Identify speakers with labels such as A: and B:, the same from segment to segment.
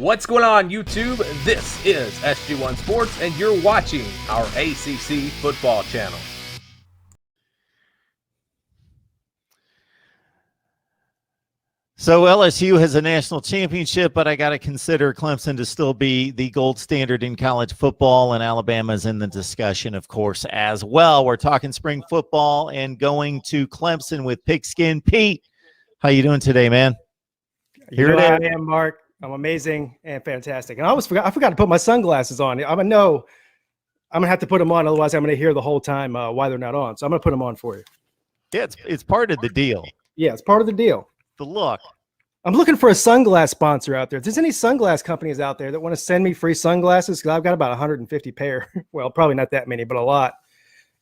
A: What's going on, YouTube? This is SG1 Sports, and you're watching our ACC football channel.
B: So LSU has a national championship, but I got to consider Clemson to still be the gold standard in college football, and Alabama's in the discussion, of course, as well. We're talking spring football and going to Clemson with Pigskin Pete. How you doing today, man?
C: Here it is. I am, Mark. I'm amazing and fantastic. And I forgot to put my sunglasses on. I'm gonna have to put them on, otherwise I'm gonna hear the whole time why they're not on. So I'm gonna put them on for you.
B: Yeah, it's part of the deal.
C: Yeah, it's part of the deal.
B: The look.
C: I'm looking for a sunglass sponsor out there. If there's any sunglass companies out there that want to send me free sunglasses, because I've got about 150 pair. Well, probably not that many, but a lot.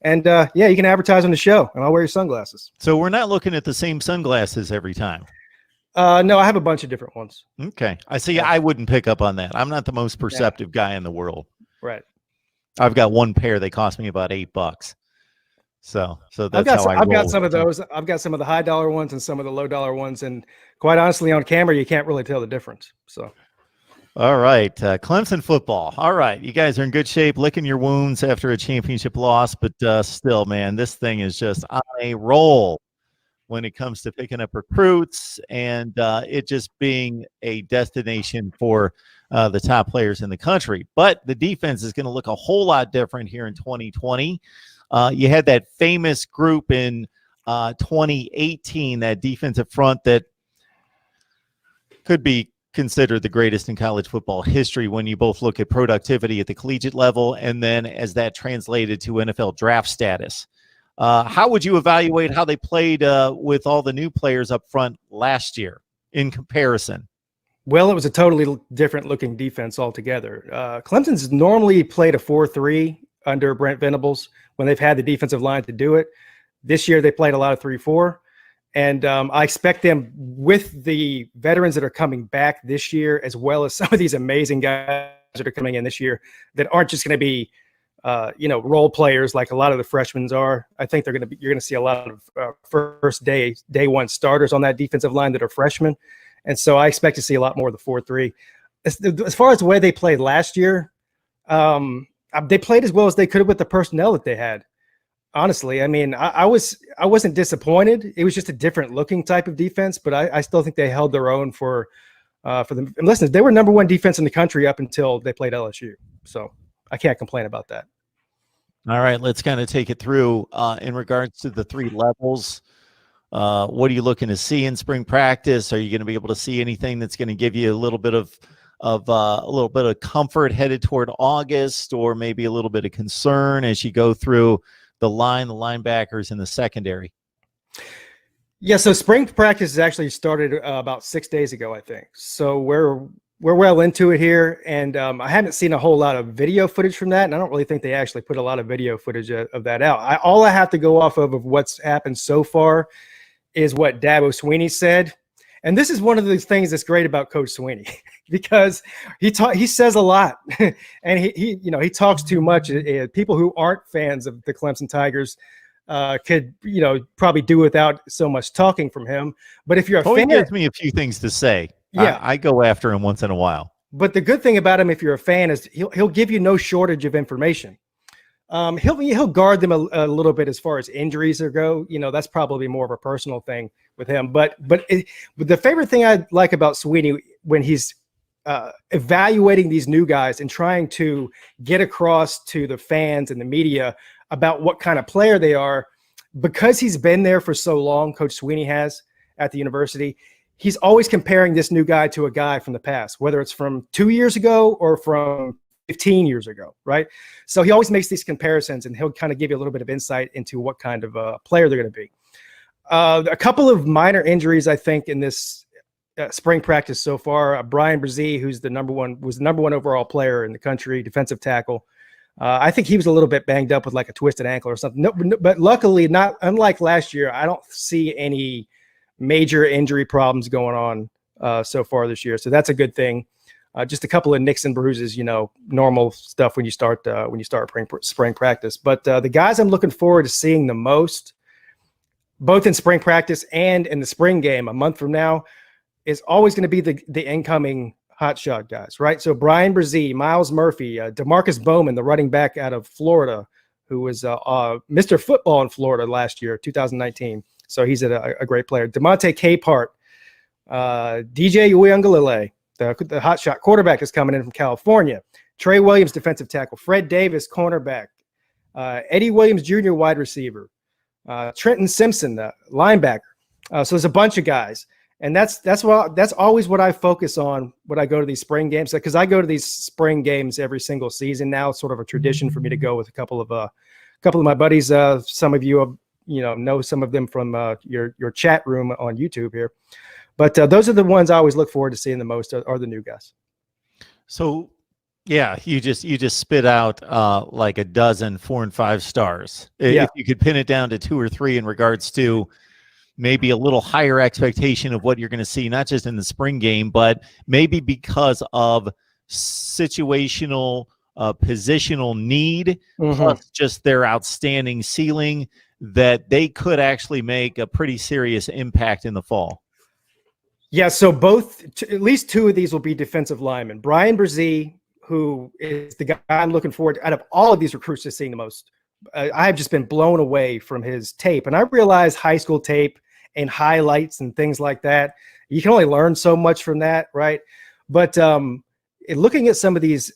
C: And yeah, you can advertise on the show, and I'll wear your sunglasses.
B: So we're not looking at the same sunglasses every time.
C: No, I have a bunch of different ones.
B: Okay. I see. I wouldn't pick up on that. I'm not the most perceptive guy in the world.
C: Right.
B: I've got one pair. They cost me about $8. So that's how I roll.
C: I've got some of those. I've got some of the high dollar ones and some of the low dollar ones. And quite honestly, on camera, you can't really tell the difference. So.
B: All right. Clemson football. All right. You guys are in good shape, licking your wounds after a championship loss. But still, man, this thing is just on a roll when it comes to picking up recruits and it just being a destination for the top players in the country. But the defense is going to look a whole lot different here in 2020. You had that famous group in 2018, that defensive front that could be considered the greatest in college football history when you both look at productivity at the collegiate level and then as that translated to NFL draft status. How would you evaluate how they played with all the new players up front last year in comparison?
C: Well, it was a totally different looking defense altogether. Clemson's normally played a 4-3 under Brent Venables when they've had the defensive line to do it. This year they played a lot of 3-4. And I expect them, with the veterans that are coming back this year, as well as some of these amazing guys that are coming in this year that aren't just going to be role players like a lot of the freshmen are. I think you're going to see a lot of first day one starters on that defensive line that are freshmen. And so I expect to see a lot more of the 4-3. As far as the way they played last year, they played as well as they could with the personnel that they had. Honestly, I mean, I wasn't disappointed. It was just a different looking type of defense, but I still think they held their own for them. And listen, they were number one defense in the country up until they played LSU. So I can't complain about that.
B: All right, let's kind of take it through in regards to the three levels. What are you looking to see in spring practice? Are you going to be able to see anything that's going to give you a little bit of comfort headed toward August, or maybe a little bit of concern as you go through the linebackers, and the secondary?
C: Yeah, so spring practice has actually started about 6 days ago, I think. So we're well into it here, and I haven't seen a whole lot of video footage from that, and I don't really think they actually put a lot of video footage of that out. All I have to go off of what's happened so far is what Dabo Swinney said. And this is one of the things that's great about Coach Swinney, because he says a lot, and he talks too much. People who aren't fans of the Clemson Tigers could probably do without so much talking from him. But if you're a fan,
B: he gives me a few things to say. Yeah, I go after him once in a while.
C: But the good thing about him, if you're a fan, is he'll give you no shortage of information. He'll guard them a little bit as far as injuries go. That's probably more of a personal thing with him. But the favorite thing I like about Swinney, when he's evaluating these new guys and trying to get across to the fans and the media about what kind of player they are, because he's been there for so long, Coach Swinney has at the university, he's always comparing this new guy to a guy from the past, whether it's from 2 years ago or from 15 years ago, right? So he always makes these comparisons, and he'll kind of give you a little bit of insight into what kind of player they're going to be. A couple of minor injuries, I think, in this spring practice so far. Brian Brzee, who's was the number one overall player in the country, defensive tackle. I think he was a little bit banged up with like a twisted ankle or something. No, but luckily, not unlike last year, I don't see any major injury problems going on so far this year. So that's a good thing. Just a couple of nicks and bruises, normal stuff when you start spring practice. But the guys I'm looking forward to seeing the most, both in spring practice and in the spring game a month from now, is always going to be the incoming hotshot guys, right? So Brian Brzee, Miles Murphy, DeMarcus Bowman, the running back out of Florida, who was Mr. Football in Florida last year, 2019. So he's a great player. Demonte Capehart, DJ Uiagalelei, the hotshot quarterback is coming in from California. Trey Williams, defensive tackle. Fred Davis, cornerback. Eddie Williams Jr., wide receiver. Trenton Simpson, the linebacker. So there's a bunch of guys. And that's always what I focus on when I go to these spring games, because I go to these spring games every single season now. It's sort of a tradition for me to go with a couple of my buddies. Some of you know some of them from your chat room on YouTube here. But those are the ones I always look forward to seeing the most are the new guys.
B: So, yeah, you just spit out like a dozen 4 and 5 stars.
C: Yeah.
B: If you could pin it down to 2 or 3 in regards to maybe a little higher expectation of what you're going to see, not just in the spring game, but maybe because of situational, positional need, plus just their outstanding ceiling, that they could actually make a pretty serious impact in the fall. Yeah,
C: so at least 2 of these will be defensive linemen. Brian Brzee, who is the guy I'm looking forward to, out of all of these recruits, to seeing the most. I have just been blown away from his tape. And I realize high school tape and highlights and things like that, you can only learn so much from that, right? But looking at some of these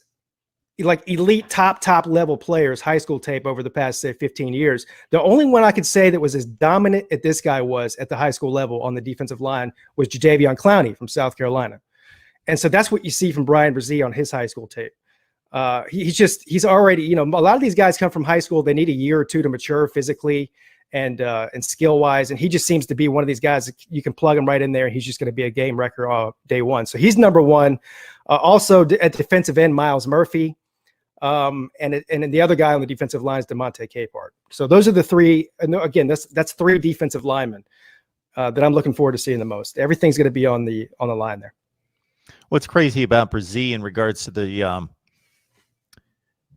C: like elite top level players, high school tape over the past, say, 15 years, the only one I could say that was as dominant as this guy was at the high school level on the defensive line was Jadeveon Clowney from South Carolina. And so that's what you see from Brian Brzee on his high school tape. He's already, a lot of these guys come from high school. They need a year or 2 to mature physically and skill wise. And he just seems to be one of these guys that you can plug him right in there, and he's just going to be a game wrecker day one. So he's number 1. Also at defensive end, Miles Murphy. And then the other guy on the defensive line is Demonte Capehart. So those are the 3. And again, that's 3 defensive linemen that I'm looking forward to seeing the most. Everything's going to be on the line there.
B: What's crazy about Brzee in regards to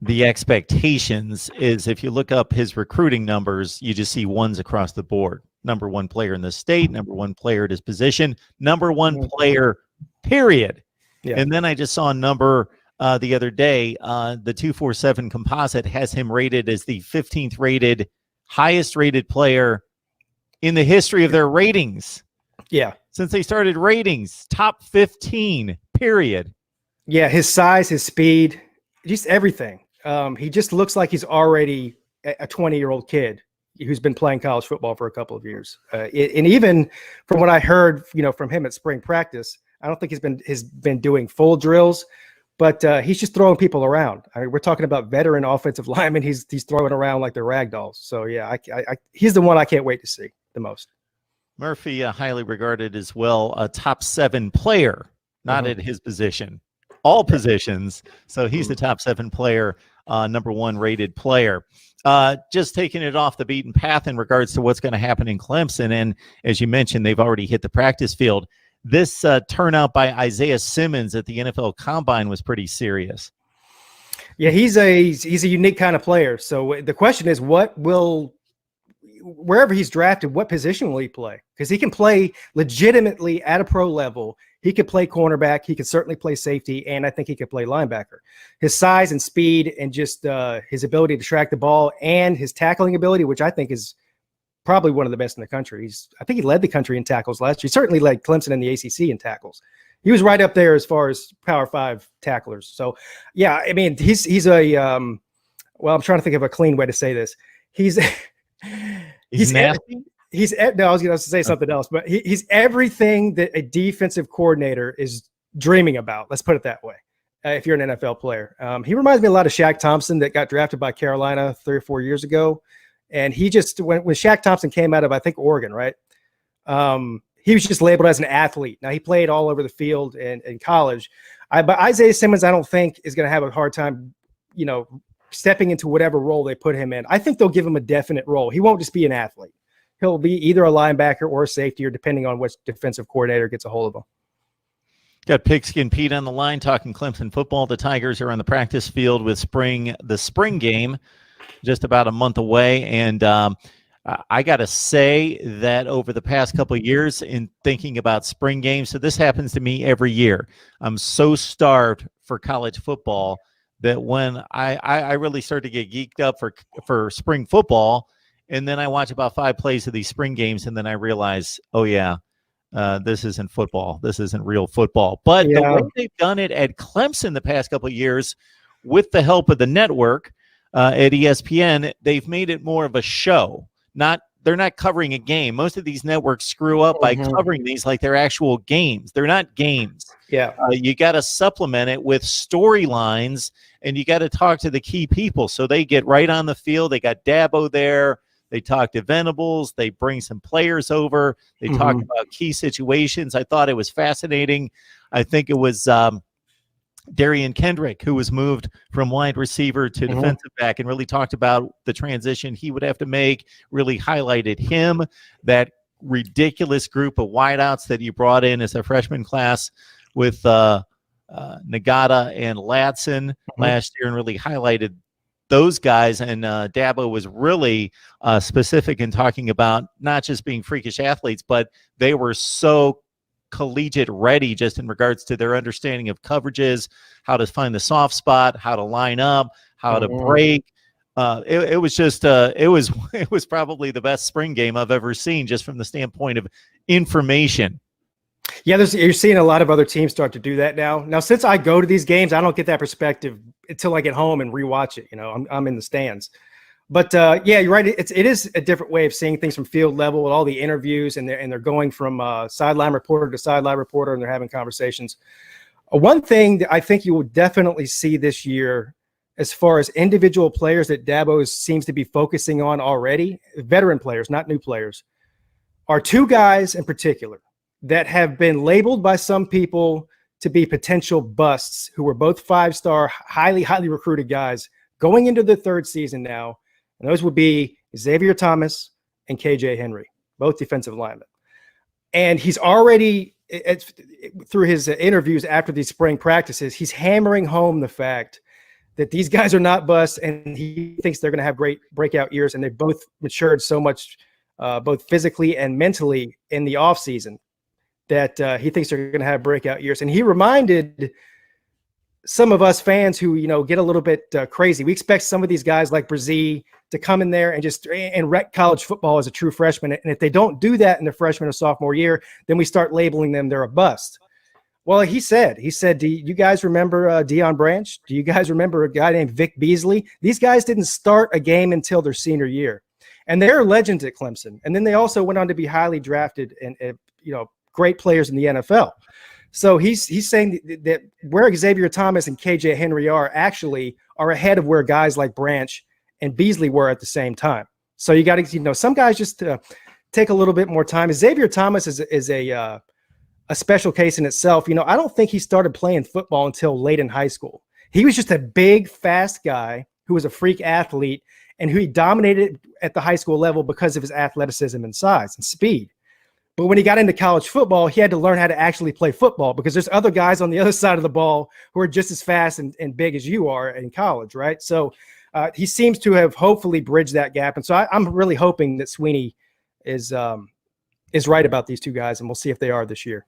B: the expectations is if you look up his recruiting numbers, you just see ones across the board. Number 1 player in the state, number 1 player at his position, number 1 player, period. Yeah. And then I just saw a number the other day, the 247 composite has him rated as the 15th rated, highest rated player in the history of their ratings.
C: Yeah.
B: Since they started ratings, top 15, period.
C: Yeah, his size, his speed, just everything. He just looks like he's already a 20-year-old kid who's been playing college football for a couple of years. And even from what I heard, from him at spring practice, I don't think he's been doing full drills, but he's just throwing people around. I mean, we're talking about veteran offensive linemen. He's throwing around like they're rag dolls. So yeah, he's the one I can't wait to see the most.
B: Murphy, highly regarded as well, a top 7 player, not at his position, all positions. So he's the top 7 player, number 1 rated player. Just taking it off the beaten path in regards to what's going to happen in Clemson. And as you mentioned, they've already hit the practice field. This turnout by Isaiah Simmons at the NFL Combine was pretty serious.
C: Yeah, he's a unique kind of player. So the question is, wherever he's drafted, what position will he play? Because he can play legitimately at a pro level. He could play cornerback. He could certainly play safety, and I think he could play linebacker. His size and speed and just his ability to track the ball and his tackling ability, which I think is probably one of the best in the country. I think he led the country in tackles last year. He certainly led Clemson in the ACC in tackles. He was right up there as far as Power 5 tacklers. So, yeah, I mean, he's a well, I'm trying to think of a clean way to say this. He's nasty. No, I was going to say something else, but he's everything that a defensive coordinator is dreaming about. Let's put it that way. If you're an NFL player, he reminds me a lot of Shaq Thompson that got drafted by Carolina 3 or 4 years ago. And he just, when Shaq Thompson came out of, I think, Oregon, right? He was just labeled as an athlete. Now, he played all over the field in college. But Isaiah Simmons, I don't think, is going to have a hard time, stepping into whatever role they put him in. I think they'll give him a definite role. He won't just be an athlete. He'll be either a linebacker or a safety, or depending on which defensive coordinator gets a hold of him.
B: Got Pigskin Pete on the line talking Clemson football. The Tigers are on the practice field with the spring game just about a month away. And I got to say that over the past couple of years in thinking about spring games, so this happens to me every year. I'm so starved for college football that when I really start to get geeked up for spring football, and then I watch about 5 plays of these spring games, and then I realize, oh yeah, this isn't football. This isn't real football. But the way they've done it at Clemson the past couple of years, with the help of the network at ESPN, they've made it more of a show. They're not covering a game. Most of these networks screw up by covering these like they're actual games. They're not games.
C: Yeah.
B: You got to supplement it with storylines, and you got to talk to the key people. So they get right on the field. They got Dabo there. They talk to Venables. They bring some players over. They talk about key situations. I thought it was fascinating. I think it was Darian Kendrick, who was moved from wide receiver to defensive back, and really talked about the transition he would have to make, really highlighted him, that ridiculous group of wideouts that you brought in as a freshman class with Nagata and Ladson last year, and really highlighted those guys. And Dabo was really specific in talking about not just being freakish athletes, but they were so collegiate ready just in regards to their understanding of coverages, how to find the soft spot, how to line up, how to break. It was just it was probably the best spring game I've ever seen, just from the standpoint of information.
C: Yeah, you're seeing a lot of other teams start to do that now. Now, since I go to these games, I don't get that perspective until I get home and rewatch it. I'm in the stands. But yeah, you're right. It is a different way of seeing things from field level with all the interviews, and they're going from sideline reporter to sideline reporter, and they're having conversations. One thing that I think you will definitely see this year, as far as individual players that Dabo seems to be focusing on already, veteran players, not new players, are 2 guys in particular that have been labeled by some people to be potential busts, who were both 5-star, highly recruited guys going into the 3rd season now. And those would be Xavier Thomas and KJ Henry, both defensive linemen. And he's already, through his interviews after these spring practices, he's hammering home the fact that these guys are not busts, and he thinks they're going to have great breakout years. And they've both matured so much, both physically and mentally in the offseason, that he thinks they're going to have breakout years. And he reminded some of us fans who, get a little bit crazy. We expect some of these guys like Brzee to come in there and wreck college football as a true freshman. And if they don't do that in their freshman or sophomore year, then we start labeling them they're a bust. Well, he said, do you guys remember Deion Branch? Do you guys remember a guy named Vic Beasley? These guys didn't start a game until their senior year. And they're legends at Clemson. And then they also went on to be highly drafted and great players in the NFL. So he's saying that where Xavier Thomas and KJ Henry are ahead of where guys like Branch and Beasley were at the same time. So you got to, some guys just take a little bit more time. Xavier Thomas is a special case in itself. I don't think he started playing football until late in high school. He was just a big, fast guy who was a freak athlete, and who he dominated at the high school level because of his athleticism and size and speed. But when he got into college football, he had to learn how to actually play football, because there's other guys on the other side of the ball who are just as fast and big as you are in college, right? So he seems to have hopefully bridged that gap. And so I'm really hoping that Sweeney is right about these 2 guys, and we'll see if they are this year.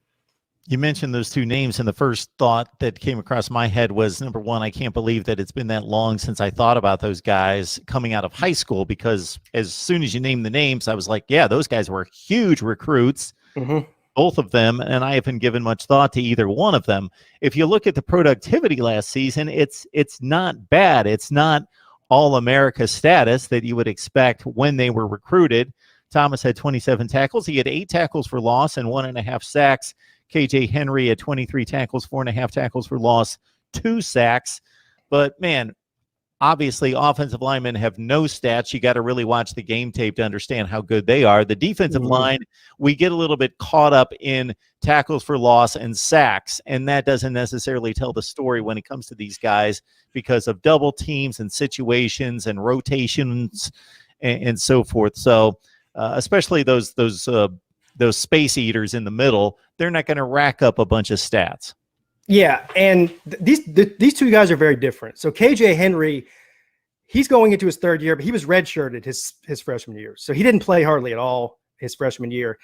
B: You mentioned those 2 names, and the first thought that came across my head was, number one, I can't believe that it's been that long since I thought about those guys coming out of high school, because as soon as you name the names, I was like, yeah, those guys were huge recruits, both of them, and I haven't given much thought to either one of them. If you look at the productivity last season, it's not bad. It's not All-America status that you would expect when they were recruited. Thomas had 27 tackles. He had 8 tackles for loss and 1.5 sacks. KJ Henry had 23 tackles, 4.5 tackles for loss, 2 sacks. But, man, obviously offensive linemen have no stats. You got to really watch the game tape to understand how good they are. The defensive line, we get a little bit caught up in tackles for loss and sacks, and that doesn't necessarily tell the story when it comes to these guys because of double teams and situations and rotations and so forth. So especially those space eaters in the middle, they're not going to rack up a bunch of stats.
C: Yeah, and these 2 guys are very different. So KJ Henry, he's going into his third year, but he was redshirted his freshman year. So he didn't play hardly at all his freshman year.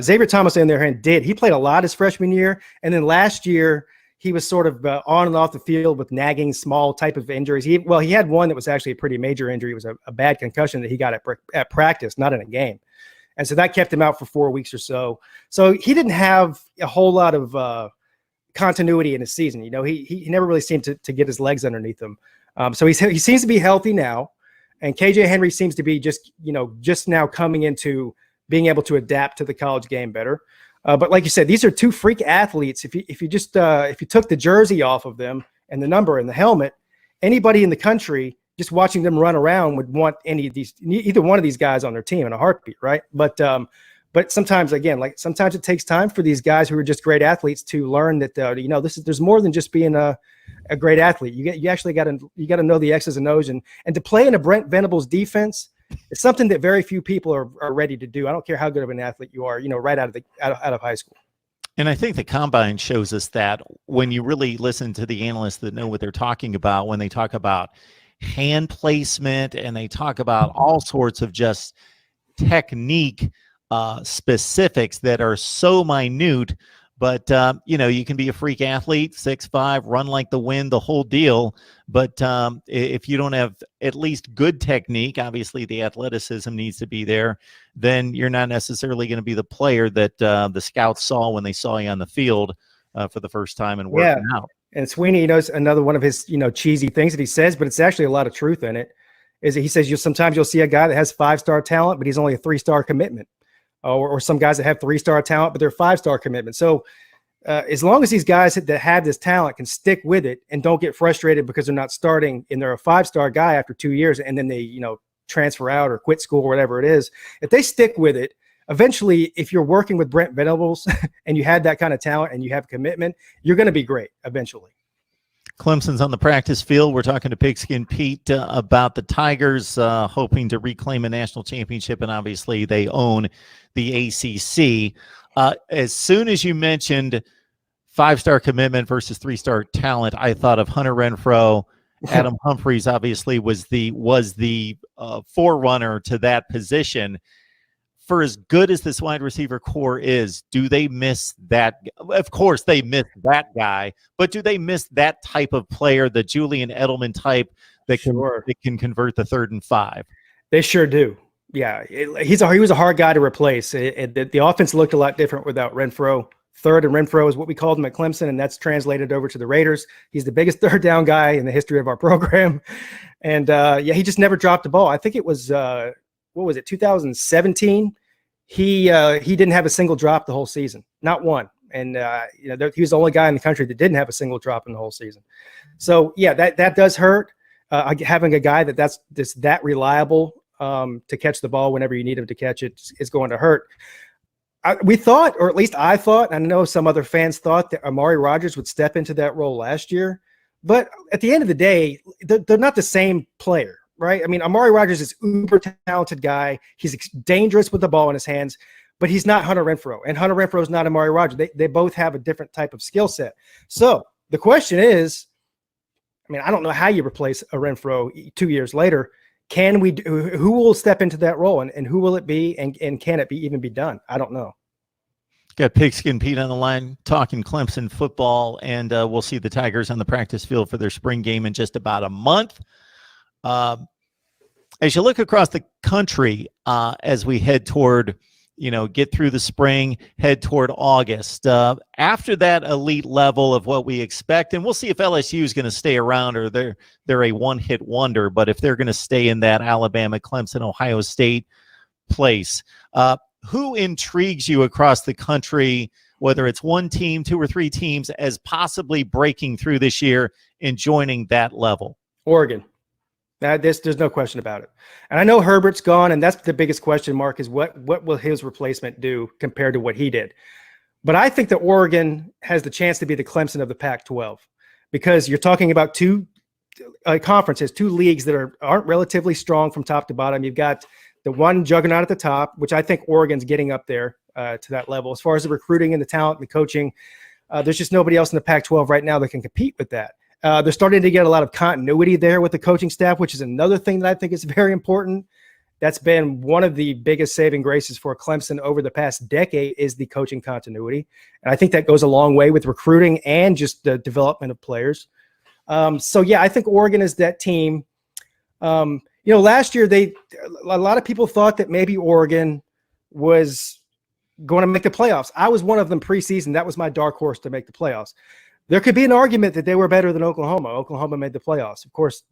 C: Xavier Thomas, on the other hand, did. He played a lot his freshman year. And then last year, he was sort of on and off the field with nagging small type of injuries. He had one that was actually a pretty major injury. It was a bad concussion that he got at practice, not in a game. And so that kept him out for 4 weeks or so. So he didn't have a whole lot of continuity in his season. You know, he never really seemed to get his legs underneath him. So he seems to be healthy now. And KJ Henry seems to be just now coming into being able to adapt to the college game better. But like you said, these are two freak athletes. If you took the jersey off of them and the number and the helmet, anybody in the country just watching them run around would want either one of these guys on their team in a heartbeat, right? But sometimes, again, sometimes it takes time for these guys who are just great athletes to learn that there's more than just being a great athlete. You actually got to know the X's and O's, and to play in a Brent Venables defense. It's something that very few people are ready to do. I don't care how good of an athlete you are, right out of high school.
B: And I think the combine shows us that when you really listen to the analysts that know what they're talking about, when they talk about hand placement and they talk about all sorts of just technique specifics that are so minute, but you can be a freak athlete, 6'5", run like the wind, the whole deal. But if you don't have at least good technique, obviously the athleticism needs to be there, then you're not necessarily going to be the player that the scouts saw when they saw you on the field for the first time and working out.
C: And Sweeney, another one of his, cheesy things that he says, but it's actually a lot of truth in it, is that he says sometimes you'll see a guy that has 5-star talent, but he's only a 3-star commitment. Or some guys that have 3-star talent, but they're 5-star commitment. So as long as these guys that have this talent can stick with it and don't get frustrated because they're not starting and they're a 5-star guy after 2 years and then they, transfer out or quit school or whatever it is, if they stick with it, eventually, if you're working with Brent Venables and you have that kind of talent and you have commitment, you're going to be great eventually.
B: Clemson's on the practice field. We're talking to Pigskin Pete about the Tigers hoping to reclaim a national championship, and obviously they own the ACC. As soon as you mentioned 5-star commitment versus 3-star talent, I thought of Hunter Renfrow. Adam Humphries obviously was the forerunner to that position. For as good as this wide receiver core is, do they miss that? Of course, they miss that guy, but do they miss that type of player, the Julian Edelman type that can convert the 3rd and 5?
C: They sure do. Yeah, he was a hard guy to replace. The offense looked a lot different without Renfrow. Third and Renfrow is what we called him at Clemson, and that's translated over to the Raiders. He's the biggest third down guy in the history of our program. And he just never dropped the ball. I think it was 2017? He didn't have a single drop the whole season, not one. And he was the only guy in the country that didn't have a single drop in the whole season. So yeah, that does hurt. Having a guy that's that reliable to catch the ball whenever you need him to catch it is going to hurt. We thought, or at least I thought, and I know some other fans thought, that Amari Rodgers would step into that role last year. But at the end of the day, they're not the same player, right? I mean, Amari Rodgers is uber talented guy. He's dangerous with the ball in his hands, but he's not Hunter Renfrow. And Hunter Renfrow is not Amari Rodgers. They both have a different type of skill set. So the question is, I mean, I don't know how you replace a Renfrow 2 years later. Who will step into that role, and who will it be, and can it even be done? I don't know.
B: Got Pigskin Pete on the line talking Clemson football, and we'll see the Tigers on the practice field for their spring game in just about a month. As you look across the country, as we head toward, get through the spring, head toward August, after that elite level of what we expect, and we'll see if LSU is going to stay around or they're a one-hit wonder, but if they're going to stay in that Alabama, Clemson, Ohio State place, who intrigues you across the country, whether it's one team, 2 or 3 teams, as possibly breaking through this year and joining that level?
C: Oregon. There's no question about it. And I know Herbert's gone, and that's the biggest question mark, is what will his replacement do compared to what he did? But I think that Oregon has the chance to be the Clemson of the Pac-12, because you're talking about two conferences, 2 leagues that aren't relatively strong from top to bottom. You've got the one juggernaut at the top, which I think Oregon's getting up there to that level. As far as the recruiting and the talent and the coaching, there's just nobody else in the Pac-12 right now that can compete with that. They're starting to get a lot of continuity there with the coaching staff, which is another thing that I think is very important. That's been one of the biggest saving graces for Clemson over the past decade is the coaching continuity. And I think that goes a long way with recruiting and just the development of players. So, yeah, I think Oregon is that team. Last year, a lot of people thought that maybe Oregon was going to make the playoffs. I was one of them preseason. That was my dark horse to make the playoffs. There could be an argument that they were better than Oklahoma. Oklahoma made the playoffs. Of course,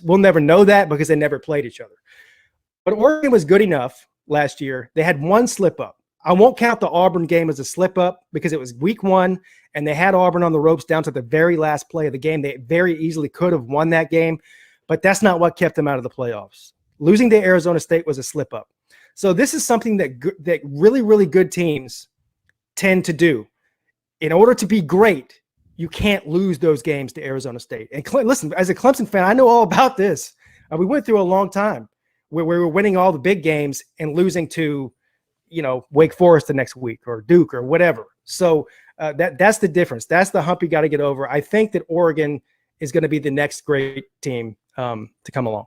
C: we'll never know that because they never played each other. But Oregon was good enough last year. They had one slip up. I won't count the Auburn game as a slip up because it was week 1 and they had Auburn on the ropes down to the very last play of the game. They very easily could have won that game, but that's not what kept them out of the playoffs. Losing to Arizona State was a slip up. So this is something that really, really good teams tend to do. In order to be great, you can't lose those games to Arizona State. And listen, as a Clemson fan, I know all about this. We went through a long time where we were winning all the big games and losing to, Wake Forest the next week or Duke or whatever. So that's the difference. That's the hump you got to get over. I think that Oregon is going to be the next great team to come along.